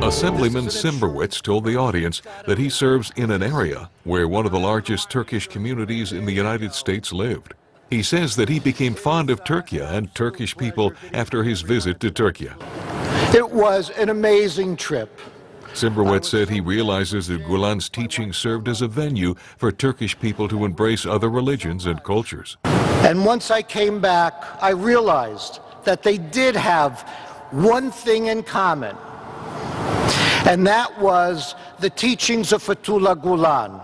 Assemblyman Cymbrowitz told the audience that he serves in an area where one of the largest Turkish communities in the United States lived. He says that he became fond of Turkey and Turkish people after his visit to Turkey. It was an amazing trip. Cymbrowitz said he realizes that Gulen's teaching served as a venue for Turkish people to embrace other religions and cultures. And once I came back, I realized that they did have one thing in common, and that was the teachings of Fethullah Gulen.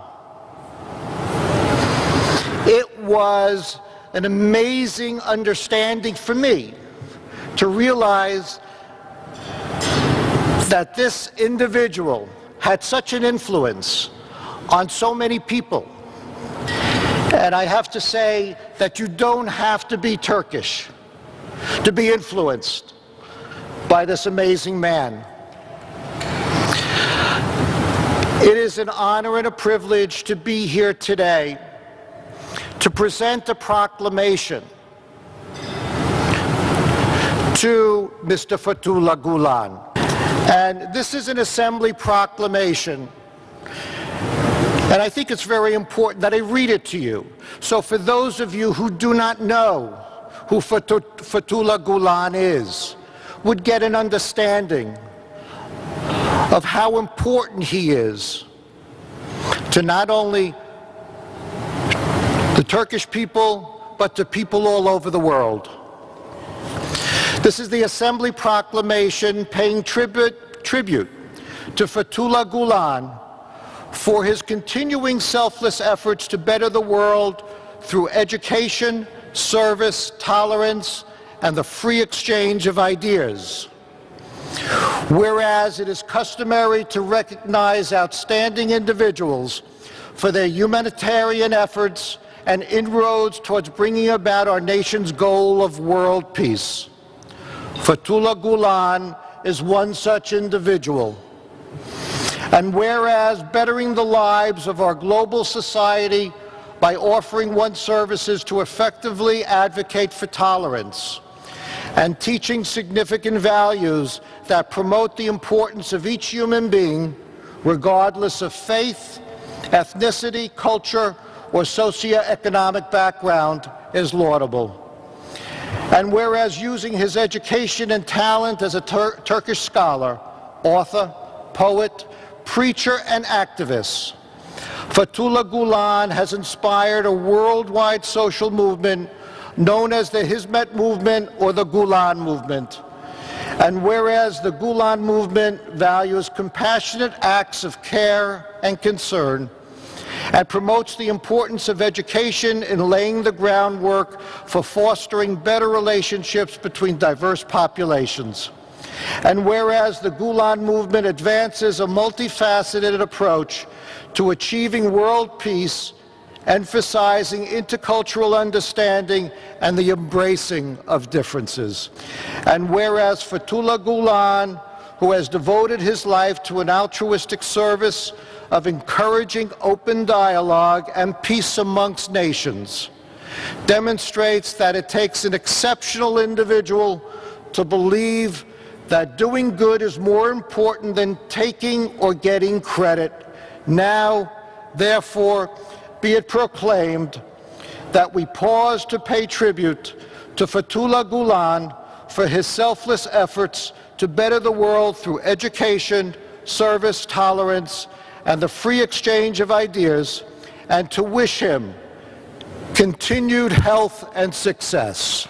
It was an amazing understanding for me to realize that this individual had such an influence on so many people. And I have to say that you don't have to be Turkish to be influenced by this amazing man. It is an honor and a privilege to be here today to present a proclamation to Mr. Fethullah Gulen. And this is an assembly proclamation, and I think it's very important that I read it to you. So for those of you who do not know who Fethullah Gulen is, would get an understanding of how important he is to not only the Turkish people, but to people all over the world. This is the Assembly Proclamation paying tribute to Fethullah Gulen for his continuing selfless efforts to better the world through education, service, tolerance, and the free exchange of ideas. Whereas it is customary to recognize outstanding individuals for their humanitarian efforts and inroads towards bringing about our nation's goal of world peace. Fethullah Gulen is one such individual. And whereas bettering the lives of our global society by offering one's services to effectively advocate for tolerance and teaching significant values that promote the importance of each human being, regardless of faith, ethnicity, culture, or socioeconomic background, is laudable. And whereas using his education and talent as a Turkish scholar, author, poet, preacher, and activist, Fethullah Gulen has inspired a worldwide social movement known as the Hizmet Movement or the Gulen Movement. And whereas the Gulen Movement values compassionate acts of care and concern and promotes the importance of education in laying the groundwork for fostering better relationships between diverse populations. And whereas the Gulen Movement advances a multifaceted approach to achieving world peace, emphasizing intercultural understanding and the embracing of differences. And whereas Fethullah Gulen, who has devoted his life to an altruistic service of encouraging open dialogue and peace amongst nations, demonstrates that it takes an exceptional individual to believe that doing good is more important than taking or getting credit. Now, therefore, be it proclaimed that we pause to pay tribute to Fethullah Gulen for his selfless efforts to better the world through education, service, tolerance, and the free exchange of ideas, and to wish him continued health and success.